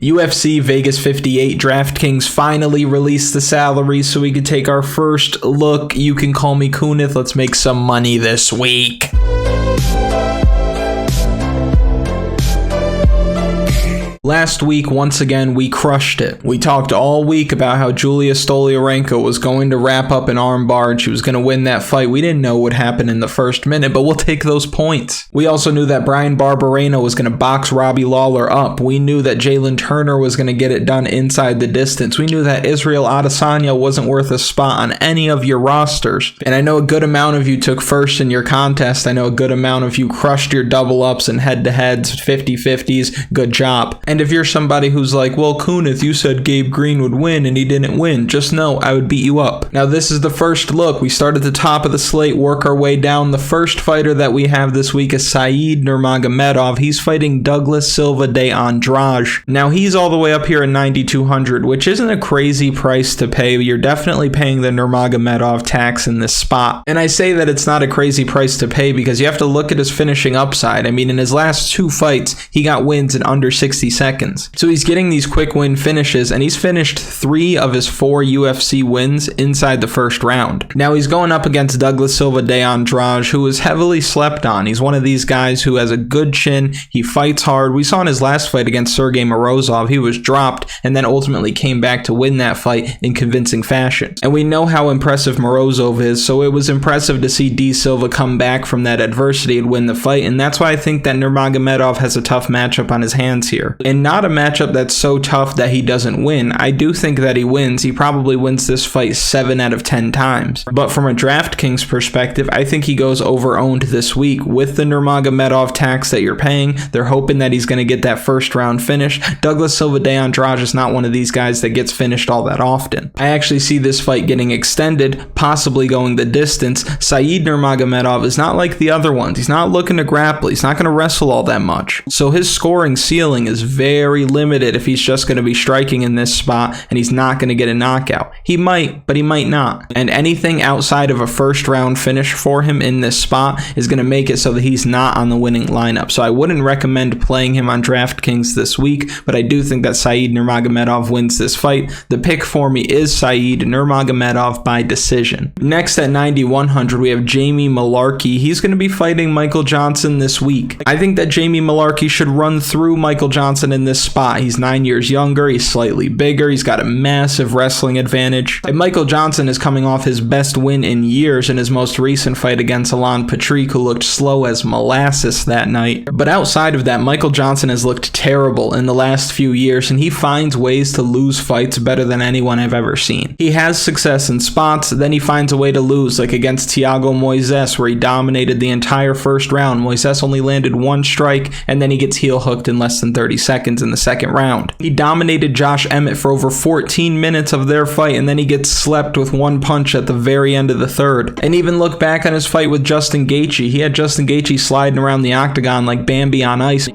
UFC Vegas 58 DraftKings finally released the salary so we could take our first look. You can call me Kunith. Let's make some money this week. Last week, once again, we crushed it. We talked all week about how Julia Stoliarenko was going to wrap up an armbar and she was going to win that fight. We didn't know what would happen in the first minute, but we'll take those points. We also knew that Brian Barberena was going to box Robbie Lawler up. We knew that Jalen Turner was going to get it done inside the distance. We knew that Israel Adesanya wasn't worth a spot on any of your rosters. And I know a good amount of you took first in your contest. I know a good amount of you crushed your double-ups and head-to-heads, 50-50s. Good job. And if you're somebody who's like, well, Kunith, you said Gabe Green would win and he didn't win, just know I would beat you up. Now, this is the first look. We start at the top of the slate, work our way down. The first fighter that we have this week is Said Nurmagomedov. He's fighting Douglas Silva de Andrade. Now, he's all the way up here at 9,200, which isn't a crazy price to pay. You're definitely paying the Nurmagomedov tax in this spot. And I say that it's not a crazy price to pay because you have to look at his finishing upside. I mean, in his last two fights, he got wins in under 60 seconds. So he's getting these quick win finishes, and he's finished 3 of his 4 UFC wins inside the first round. Now he's going up against Douglas Silva de Andrade, who is heavily slept on. He's one of these guys who has a good chin. He fights hard. We saw in his last fight against Sergey Morozov, he was dropped and then ultimately came back to win that fight in convincing fashion. And we know how impressive Morozov is, so it was impressive to see D Silva come back from that adversity and win the fight, and that's why I think that Nurmagomedov has a tough matchup on his hands here. And not a matchup that's so tough that he doesn't win. I do think that he wins. He probably wins this fight 7 out of 10 times. But from a DraftKings perspective, I think he goes over-owned this week. With the Nurmagomedov tax that you're paying, they're hoping that he's going to get that first round finish. Douglas Silva de Andrade is not one of these guys that gets finished all that often. I actually see this fight getting extended, possibly going the distance. Said Nurmagomedov is not like the other ones. He's not looking to grapple. He's not going to wrestle all that much. So his scoring ceiling is very limited if he's just going to be striking in this spot and he's not going to get a knockout. He might, but he might not. And anything outside of a first round finish for him in this spot is going to make it so that he's not on the winning lineup. So I wouldn't recommend playing him on DraftKings this week, but I do think that Said Nurmagomedov wins this fight. The pick for me is Said Nurmagomedov by decision. Next at 9,100, we have Jamie Mullarkey. He's going to be fighting Michael Johnson this week. I think that Jamie Mullarkey should run through Michael Johnson in this spot. He's 9 years younger, he's slightly bigger, he's got a massive wrestling advantage. And Michael Johnson is coming off his best win in years in his most recent fight against Alan Patrick, who looked slow as molasses that night. But outside of that, Michael Johnson has looked terrible in the last few years, and he finds ways to lose fights better than anyone I've ever seen. He has success in spots, then he finds a way to lose, like against Thiago Moises, where he dominated the entire first round. Moises only landed 1 strike, and then he gets heel hooked in less than 30 seconds in the second round. He dominated Josh Emmett for over 14 minutes of their fight, and then he gets slept with 1 punch at the very end of the third. And even look back on his fight with Justin Gaethje. He had Justin Gaethje sliding around the octagon like Bambi on ice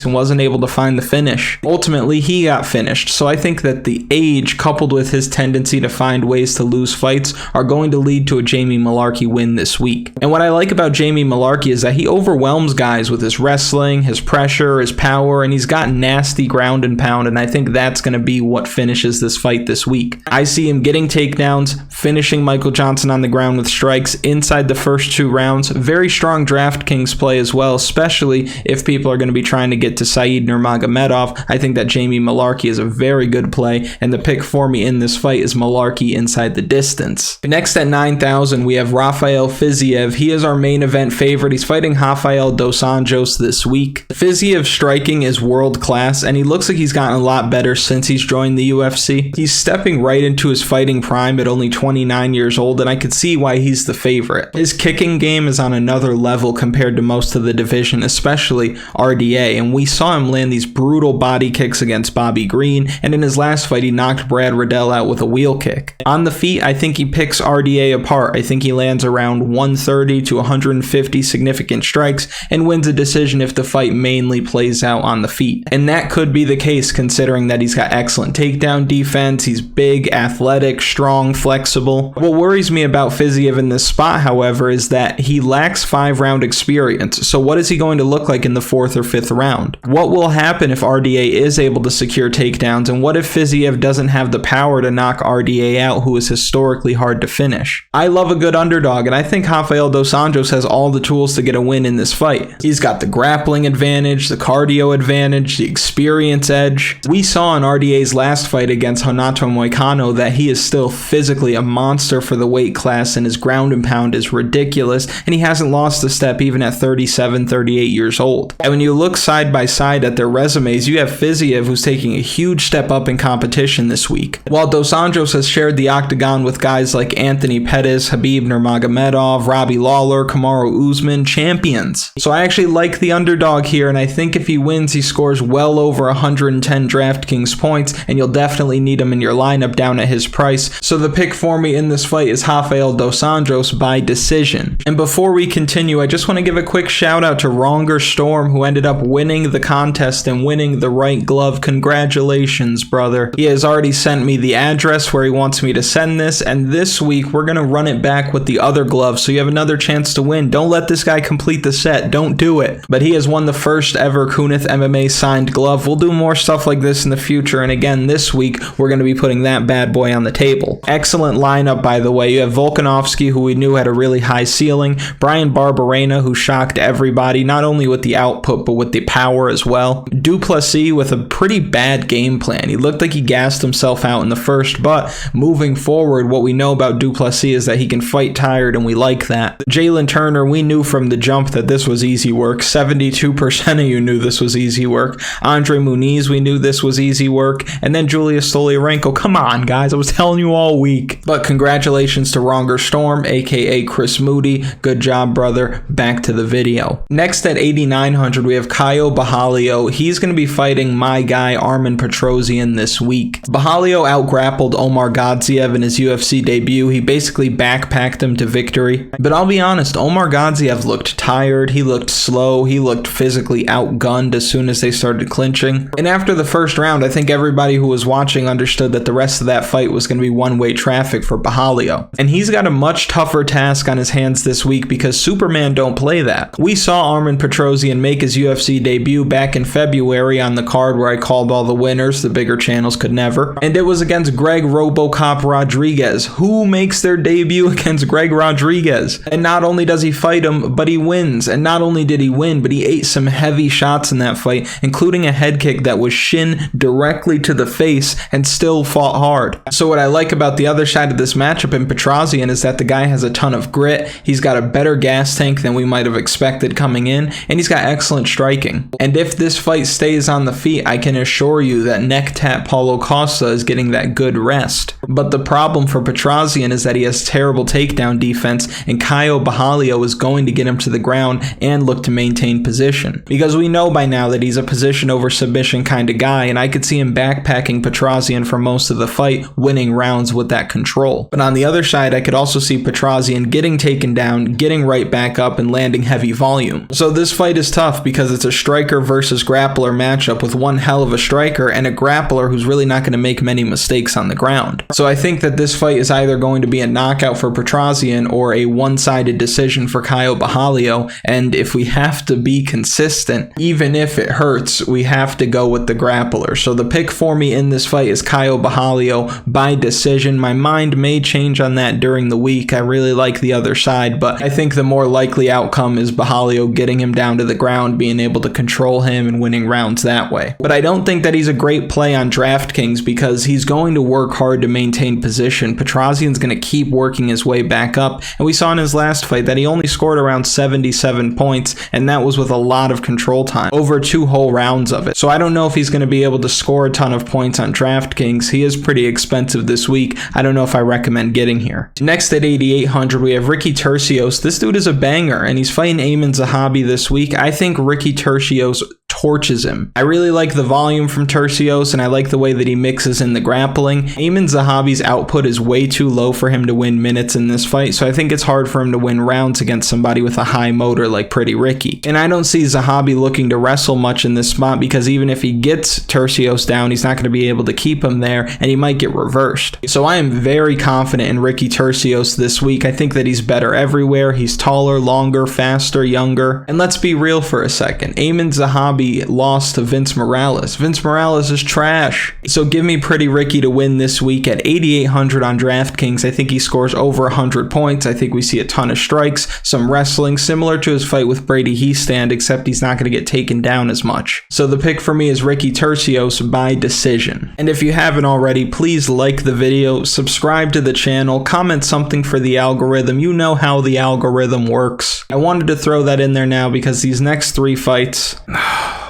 and wasn't able to find the finish. Ultimately, he got finished. So I think that the age, coupled with his tendency to find ways to lose fights, are going to lead to a Jamie Mullarkey win this week. And what I like about Jamie Mullarkey is that he overwhelms guys with his wrestling, his pressure, his power, and he's got nasty ground and pound, and I think that's going to be what finishes this fight this week. I see him getting takedowns, finishing Michael Johnson on the ground with strikes inside the first 2 rounds. Very strong DraftKings play as well, especially if people are going to be trying to get to Said Nurmagomedov. I think that Jamie Mullarkey is a very good play, and the pick for me in this fight is Mullarkey inside the distance. Next at 9,000, we have Rafael Fiziev. He is our main event favorite. He's fighting Rafael dos Anjos this week. Fiziev's striking is world class, and he looks like he's gotten a lot better since he's joined the UFC. He's stepping right into his fighting prime at only 29 years old, and I could see why he's the favorite. His kicking game is on another level compared to most of the division, especially RDA, and we saw him land these brutal body kicks against Bobby Green, and in his last fight, he knocked Brad Riddell out with a wheel kick. On the feet, I think he picks RDA apart. I think he lands around 130 to 150 significant strikes and wins a decision if the fight mainly plays out on the feet. And that could be the case considering that he's got excellent takedown defense, he's big, athletic, strong, flexible. What worries me about Fiziev in this spot, however, is that he lacks 5-round experience. So what is he going to look like in the 4th or 5th round? ground? What will happen if RDA is able to secure takedowns, and what if Fiziev doesn't have the power to knock RDA out, who is historically hard to finish? I love a good underdog, and I think Rafael dos Anjos has all the tools to get a win in this fight. He's got the grappling advantage, the cardio advantage, the experience edge. We saw in RDA's last fight against Renato Moicano that he is still physically a monster for the weight class, and his ground and pound is ridiculous, and he hasn't lost a step even at 37, 38 years old. And when you look side by side at their resumes, you have Fiziev, who's taking a huge step up in competition this week, while dos Anjos has shared the octagon with guys like Anthony Pettis, Khabib Nurmagomedov, Robbie Lawler, Kamaru Usman, champions. So I actually like the underdog here, and I think if he wins, he scores well over 110 DraftKings points, and you'll definitely need him in your lineup down at his price. So the pick for me in this fight is Rafael dos Anjos by decision. And before we continue, I just want to give a quick shout out to Ronger Storm, who ended up winning the contest and winning the right glove. Congratulations, brother. He has already sent me the address where he wants me to send this, and this week we're going to run it back with the other glove, so you have another chance to win. Don't let this guy complete the set. Don't do it. But he has won the first ever Kunith MMA signed glove. We'll do more stuff like this in the future, and again this week we're going to be putting that bad boy on the table. Excellent lineup, by the way. You have Volkanovski, who we knew had a really high ceiling, Brian Barberena, who shocked everybody, not only with the output but with the power as well, Duplessis with a pretty bad game plan. He looked like he gassed himself out in the first, but moving forward, what we know about Duplessis is that he can fight tired, and we like that. Jalen Turner, we knew from the jump that this was easy work. 72% of you knew this was easy work. Andre Muniz, we knew this was easy work. And then Julius Stoliarenko. Come on, guys. I was telling you all week. But congratulations to Ronger Storm, aka Chris Moody. Good job, brother. Back to the video. Next at 8,900, we have Caio Borralho. He's going to be fighting my guy, Armen Petrosyan, this week. Borralho outgrappled Omar Gadzhiev in his UFC debut. He basically backpacked him to victory. But I'll be honest, Omar Gadzhiev looked tired. He looked slow. He looked physically outgunned as soon as they started clinching. And after the first round, I think everybody who was watching understood that the rest of that fight was going to be one-way traffic for Borralho. And he's got a much tougher task on his hands this week because Superman don't play that. We saw Armen Petrosyan make his UFC debut back in February on the card where I called all the winners. The bigger channels could never. And it was against Greg Robocop Rodriguez. Who makes their debut against Greg Rodriguez? And not only does he fight him, but he wins. And not only did he win, but he ate some heavy shots in that fight, including a head kick that was shin directly to the face, and still fought hard. So what I like about the other side of this matchup in Petrosyan is that the guy has a ton of grit. He's got a better gas tank than we might have expected coming in, and he's got excellent striking. And if this fight stays on the feet, I can assure you that neck tap Paulo Costa is getting that good rest. But the problem for Petrosyan is that he has terrible takedown defense, and Caio Borralho is going to get him to the ground and look to maintain position. Because we know by now that he's a position over submission kind of guy, and I could see him backpacking Petrosyan for most of the fight, winning rounds with that control. But on the other side, I could also see Petrosyan getting taken down, getting right back up, and landing heavy volume. So this fight is tough because it's a striker versus grappler matchup with one hell of a striker and a grappler who's really not going to make many mistakes on the ground. So I think that this fight is either going to be a knockout for Petrosyan or a one-sided decision for Caio Borralho, and if we have to be consistent, even if it hurts, we have to go with the grappler. So the pick for me in this fight is Caio Borralho by decision. My mind may change on that during the week. I really like the other side, but I think the more likely outcome is Borralho getting him down to the ground, being able to control him and winning rounds that way. But I don't think that he's a great play on DraftKings because he's going to work hard to maintain position. Petrosyan's going to keep working his way back up, and we saw in his last fight that he only scored around 77 points, and that was with a lot of control time, over 2 whole rounds of it. So I don't know if he's going to be able to score a ton of points on DraftKings. He is pretty expensive this week. I don't know if I recommend getting here. Next at 8,800, we have Ricky Turcios. This dude is a banger, and he's fighting Aiemann Zahabi this week. I think Ricky Turcios torches him. I really like the volume from Turcios, and I like the way that he mixes in the grappling. Aiemann Zahabi's output is way too low for him to win minutes in this fight, so I think it's hard for him to win rounds against somebody with a high motor like Pretty Ricky. And I don't see Zahabi looking to wrestle much in this spot because even if he gets Turcios down, he's not going to be able to keep him there, and he might get reversed. So I am very confident in Ricky Turcios this week. I think that he's better everywhere. He's taller, longer, faster, younger. And let's be real for a second. Aiemann Zahabi she lost to Vince Morales. Vince Morales is trash. So give me Pretty Ricky to win this week at 8,800 on DraftKings. I think he scores over 100 points. I think we see a ton of strikes, some wrestling, similar to his fight with Brady Heastand, except he's not going to get taken down as much. So the pick for me is Ricky Turcios by decision. And if you haven't already, please like the video, subscribe to the channel, comment something for the algorithm. You know how the algorithm works. I wanted to throw that in there now because these next 3 fights...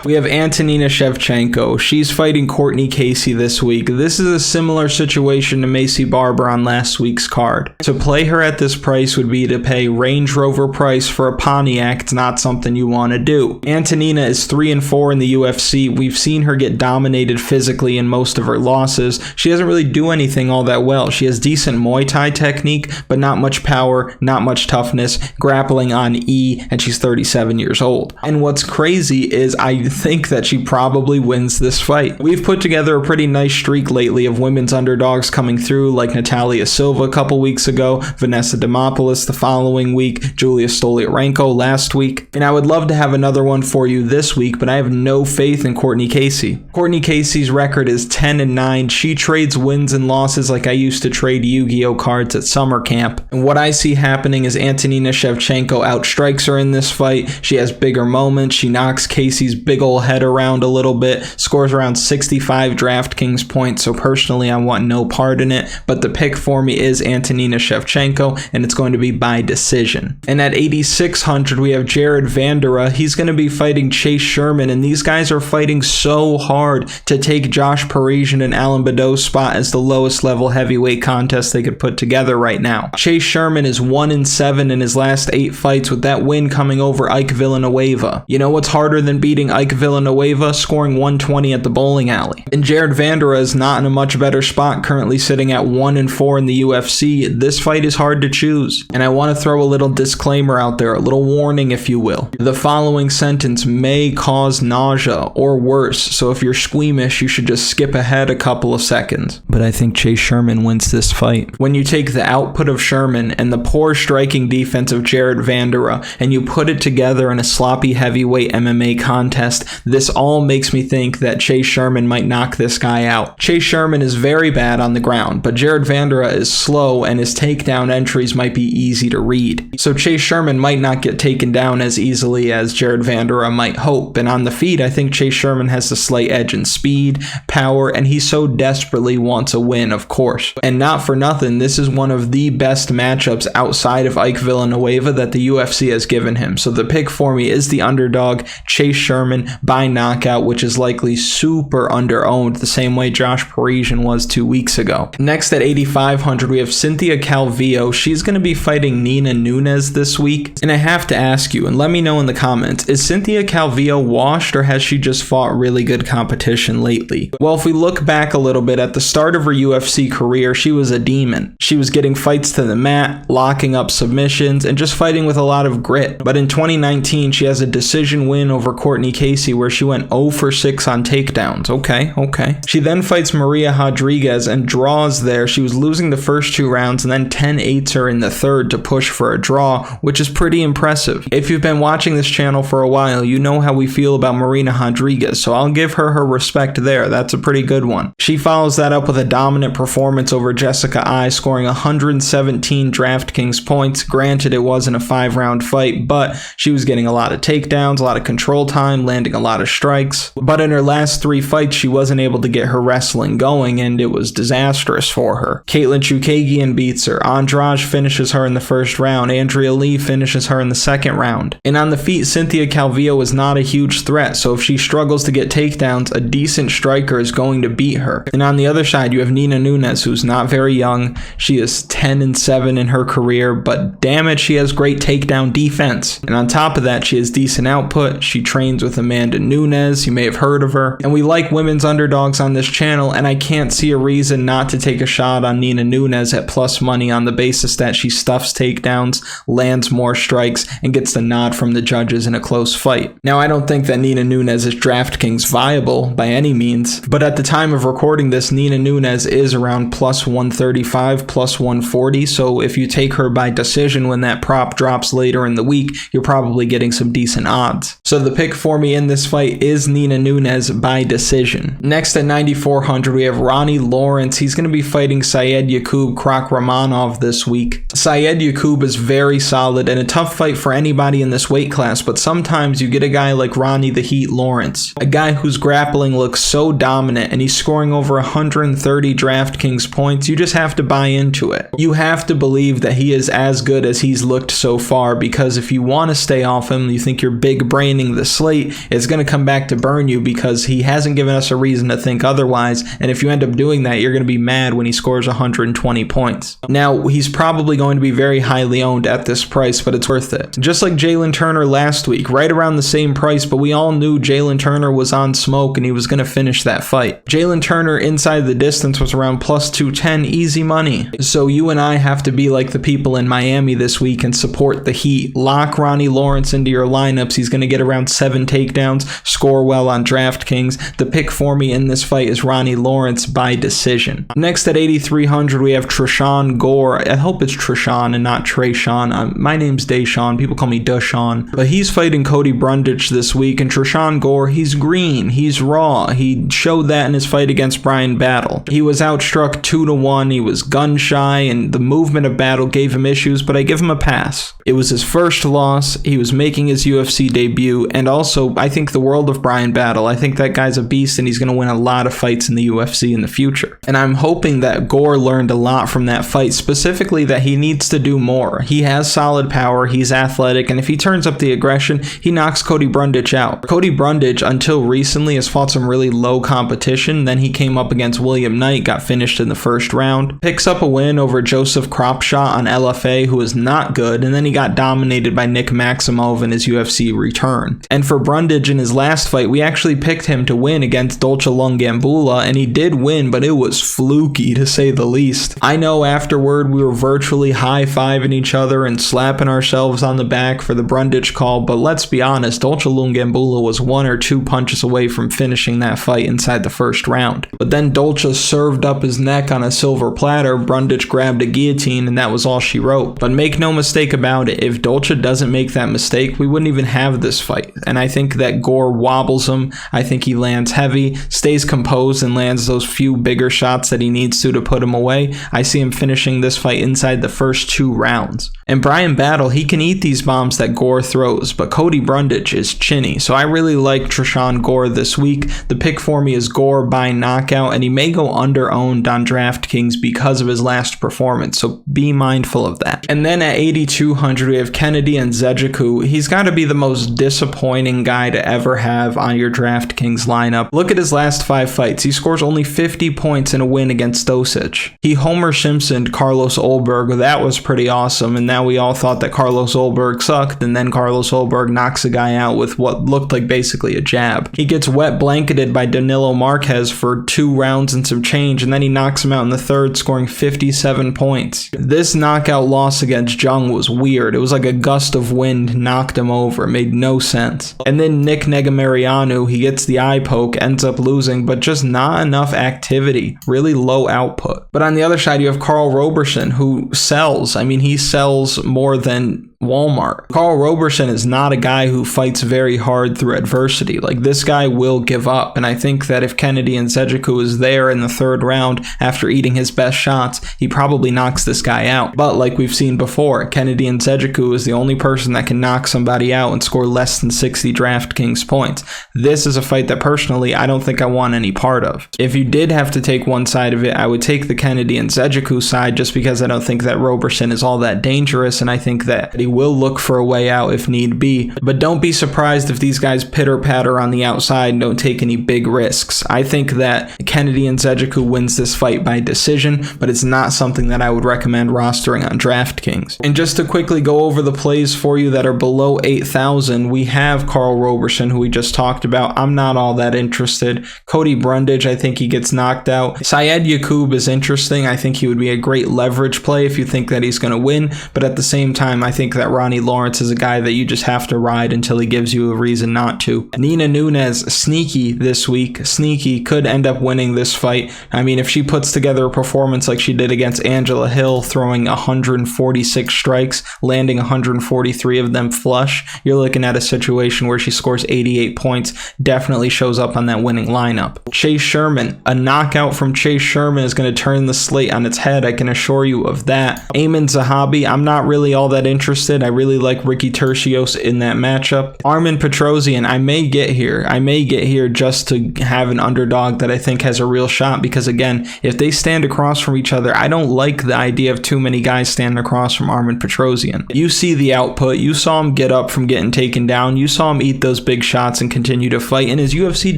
We have Antonina Shevchenko. She's fighting Courtney Casey this week. This is a similar situation to Macy Barber on last week's card. To play her at this price would be to pay Range Rover price for a Pontiac. It's not something you want to do. Antonina is 3-4 in the UFC. We've seen her get dominated physically in most of her losses. She doesn't really do anything all that well. She has decent Muay Thai technique, but not much power, not much toughness, grappling on E, and she's 37 years old. And what's crazy is I think that she probably wins this fight. We've put together a pretty nice streak lately of women's underdogs coming through, like Natalia Silva a couple weeks ago, Vanessa Demopoulos the following week, Julia Stoliarenko last week, and I would love to have another one for you this week, but I have no faith in Courtney Casey. Courtney Casey's record is 10-9. She trades wins and losses like I used to trade Yu-Gi-Oh cards at summer camp, and what I see happening is Antonina Shevchenko outstrikes her in this fight. She has bigger moments. She knocks Casey's big old head around a little bit, scores around 65 DraftKings points, so personally I want no part in it, but the pick for me is Antonina Shevchenko, and it's going to be by decision. And at 8,600 we have Jared Vanderaa. He's going to be fighting Chase Sherman, and these guys are fighting so hard to take Josh Parisian and Alan Badeau's spot as the lowest level heavyweight contest they could put together right now. Chase Sherman is 1-7 in his last 8 fights, with that win coming over Ike Villanueva. You know what's harder than beating Ike Villanueva? Scoring 120 at the bowling alley. And Jared Vanderaa is not in a much better spot, currently sitting at 1-4 in the UFC. This fight is hard to choose. And I want to throw a little disclaimer out there, a little warning if you will. The following sentence may cause nausea or worse, so if you're squeamish, you should just skip ahead a couple of seconds. But I think Chase Sherman wins this fight. When you take the output of Sherman and the poor striking defense of Jared Vanderaa and you put it together in a sloppy heavyweight MMA contest, this all makes me think that Chase Sherman might knock this guy out. Chase Sherman is very bad on the ground, but Jared Vanderaa is slow and his takedown entries might be easy to read. So Chase Sherman might not get taken down as easily as Jared Vanderaa might hope, and on the feet I think Chase Sherman has the slight edge in speed, power, and he so desperately wants a win, of course. And not for nothing, this is one of the best matchups outside of Ike Villanueva that the UFC has given him. So the pick for me is the underdog, Chase Sherman, by knockout, which is likely super underowned the same way Josh Parisian was 2 weeks ago. Next at 8,500 we have Cynthia Calvillo. She's going to be fighting Nina Nunes this week, and I have to ask you, and let me know in the comments, is Cynthia Calvillo washed or has she just fought really good competition lately? Well, if we look back a little bit, at the start of her UFC career she was a demon. She was getting fights to the mat, locking up submissions, and just fighting with a lot of grit. But in 2019 she has a decision win over Courtney Casey where she went 0-for-6 on takedowns. Okay. She then fights Maria Rodriguez and draws there. She was losing the first 2 rounds and then 10-8s her in the third to push for a draw, which is pretty impressive. If you've been watching this channel for a while, you know how we feel about Marina Rodriguez, so I'll give her respect there. That's a pretty good one. She follows that up with a dominant performance over Jessica Eye, scoring 117 DraftKings points. Granted, it wasn't a 5-round fight, but she was getting a lot of takedowns, a lot of control time, landing a lot of strikes. But in her last 3 fights, she wasn't able to get her wrestling going, and it was disastrous for her. Caitlin Chukagian beats her. Andrade finishes her in the first round. Andrea Lee finishes her in the second round. And on the feet, Cynthia Calvillo is not a huge threat, so if she struggles to get takedowns, a decent striker is going to beat her. And on the other side, you have Nina Nunes, who's not very young. She is 10-7 in her career, but damn it, she has great takedown defense. And on top of that, she has decent output. She trains with Amanda Nunes. You may have heard of her. And we like women's underdogs on this channel, and I can't see a reason not to take a shot on Nina Nunes at plus money on the basis that she stuffs takedowns, lands more strikes, and gets the nod from the judges in a close fight. Now, I don't think that Nina Nunes is DraftKings viable by any means, but at the time of recording this, Nina Nunes is around plus 135, plus 140, so if you take her by decision when that prop drops later in the week, you're probably getting some decent odds. So the pick for me in in this fight is Nina Nunes by decision. Next at 9,400, we have Ronnie Lawrence. He's going to be fighting Saidyokub Kakhramonov this week. Saidyokub is very solid and a tough fight for anybody in this weight class, but sometimes you get a guy like Ronnie the Heat Lawrence, a guy whose grappling looks so dominant and he's scoring over 130 DraftKings points. You just have to buy into it. You have to believe that he is as good as he's looked so far, because if you want to stay off him, you think you're big braining the slate, it's going to come back to burn you because he hasn't given us a reason to think otherwise, and if you end up doing that, you're going to be mad when he scores 120 points. Now, he's probably going to be very highly owned at this price, but it's worth it. Just like Jalen Turner last week, right around the same price, but we all knew Jalen Turner was on smoke and he was going to finish that fight. Jalen Turner inside the distance was around plus 210, easy money. So you and I have to be like the people in Miami this week and support the Heat. Lock Ronnie Lawrence into your lineups. He's going to get around 7 takedowns, score well on DraftKings. The pick for me in this fight is Ronnie Lawrence by decision. Next at 8,300, we have Tresean Gore. I hope it's Tresean and not Tresean. My name's Deshaun. People call me Deshaun. But he's fighting Cody Brundage this week, and Tresean Gore, he's green. He's raw. He showed that in his fight against Bryan Battle. He was outstruck 2-1. He was gun shy, and the movement of Battle gave him issues, but I give him a pass. It was his first loss. He was making his UFC debut, and also I think the world of Bryan Battle. I think that guy's a beast, and he's going to win a lot of fights in the UFC in the future. And I'm hoping that Gore learned a lot from that fight, specifically that he needs to do more. He has solid power, he's athletic, and if he turns up the aggression, he knocks Cody Brundage out. Cody Brundage, until recently, has fought some really low competition. Then he came up against William Knight, got finished in the first round, picks up a win over Joseph Cropshot on LFA, who is not good, and then he got dominated by Nick Maximov in his UFC return. And for Brundage in his last fight, we actually picked him to win against Dolce Lungambula, and he did win, but it was fluky to say the least. I know afterward we were virtually high-fiving each other and slapping ourselves on the back for the Brundage call, but let's be honest, Dolce Lungambula was 1 or 2 punches away from finishing that fight inside the first round. But then Dolce served up his neck on a silver platter, Brundage grabbed a guillotine, and that was all she wrote. But make no mistake about it, if Dolce doesn't make that mistake, we wouldn't even have this fight. And I think that Gore wobbles him. I think he lands heavy, stays composed, and lands those few bigger shots that he needs to put him away. I see him finishing this fight inside the first 2 rounds. And Bryan Battle, he can eat these bombs that Gore throws, but Cody Brundage is chinny. So I really like Tresean Gore this week. The pick for me is Gore by knockout, and he may go under-owned on DraftKings because of his last performance, so be mindful of that. And then at 8,200, we have Kennedy Nzechukwu. He's got to be the most disappointing guy to ever have on your DraftKings lineup. Look at his last 5 fights. He scores only 50 points in a win against Stosic. He Homer Simpsoned Carlos Olberg. That was pretty awesome, and now we all thought that Carlos Olberg sucked, and then Carlos Olberg knocks a guy out with what looked like basically a jab. He gets wet blanketed by Danilo Marquez for 2 rounds and some change, and then he knocks him out in the third, scoring 57 points. This knockout loss against Jung was weird. It was like a gust of wind knocked him over. It made no sense. And then Nick Negumereanu, he gets the eye poke, ends up losing, but just not enough activity. Really low output. But on the other side, you have Karl Roberson, who sells. I mean, he sells more than Walmart. Karl Roberson is not a guy who fights very hard through adversity. Like, this guy will give up, and I think that if Kennedy Nzechukwu is there in the third round after eating his best shots, he probably knocks this guy out. But like we've seen before, Kennedy Nzechukwu is the only person that can knock somebody out and score less than 60 DraftKings points. This is a fight that personally I don't think I want any part of. If you did have to take one side of it, I would take the Kennedy Nzechukwu side, just because I don't think that Roberson is all that dangerous, and I think that he will look for a way out if need be. But don't be surprised if these guys pitter-patter on the outside and don't take any big risks. I think that Kennedy Nzechukwu wins this fight by decision, but it's not something that I would recommend rostering on DraftKings. And just to quickly go over the plays for you that are below 8,000, we have Karl Roberson, who we just talked about. I'm not all that interested. Cody Brundage, I think he gets knocked out. Saidyokub is interesting. I think he would be a great leverage play if you think that he's going to win, but at the same time, I think that that Ronnie Lawrence is a guy that you just have to ride until he gives you a reason not to. Nina Nunes, sneaky this week. Sneaky, could end up winning this fight. I mean, if she puts together a performance like she did against Angela Hill, throwing 146 strikes, landing 143 of them flush, you're looking at a situation where she scores 88 points, definitely shows up on that winning lineup. Chase Sherman, a knockout from Chase Sherman is going to turn the slate on its head, I can assure you of that. Aiemann Zahabi, I'm not really all that interested. I really like Ricky Turcios in that matchup. Armen Petrosyan, I may get here just to have an underdog that I think has a real shot, because again, if they stand across from each other, I don't like the idea of too many guys standing across from Armen Petrosyan. You see the output, you saw him get up from getting taken down, you saw him eat those big shots and continue to fight. In his UFC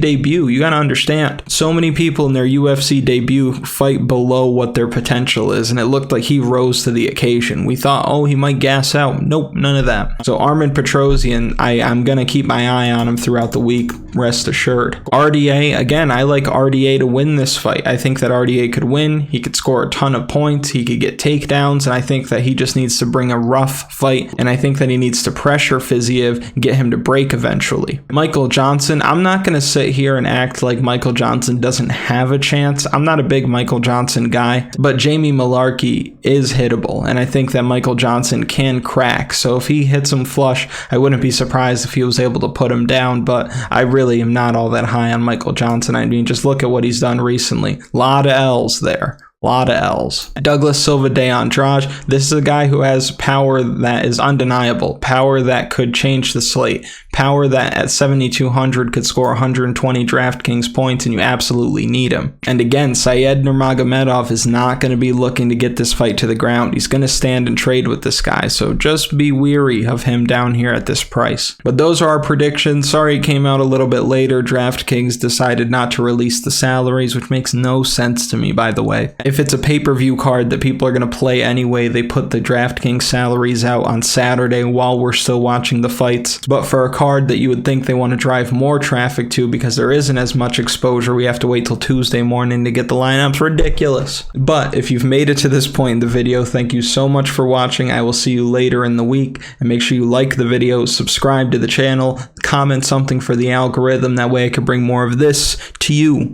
debut, you gotta understand, so many people in their UFC debut fight below what their potential is, and it looked like he rose to the occasion. We thought, oh, he might gas out. Nope, none of that. So Armen Petrosyan, I'm gonna keep my eye on him throughout the week, rest assured. RDA, again, I like RDA to win this fight. I think that RDA could win. He could score a ton of points. He could get takedowns, and I think that he just needs to bring a rough fight, and I think that he needs to pressure Fiziev, get him to break eventually. Michael Johnson, I'm not going to sit here and act like Michael Johnson doesn't have a chance. I'm not a big Michael Johnson guy, but Jamie Mullarkey is hittable, and I think that Michael Johnson can crack. So if he hits him flush, I wouldn't be surprised if he was able to put him down, but I really am not all that high on Michael Johnson. I mean, just look at what he's done recently. A lot of L's there. Lot of L's. Douglas Silva de Andrade, this is a guy who has power that is undeniable, power that could change the slate, power that at 7,200 could score 120 DraftKings points, and you absolutely need him. And again, Syed Nurmagomedov is not going to be looking to get this fight to the ground. He's going to stand and trade with this guy, so just be weary of him down here at this price. But those are our predictions. Sorry it came out a little bit later. DraftKings decided not to release the salaries, which makes no sense to me, by the way. If it's a pay-per-view card that people are going to play anyway, they put the DraftKings salaries out on Saturday while we're still watching the fights. But for a card that you would think they want to drive more traffic to because there isn't as much exposure, we have to wait till Tuesday morning to get the lineups. Ridiculous. But if you've made it to this point in the video, thank you so much for watching. I will see you later in the week, and make sure you like the video, subscribe to the channel, comment something for the algorithm. That way I can bring more of this to you.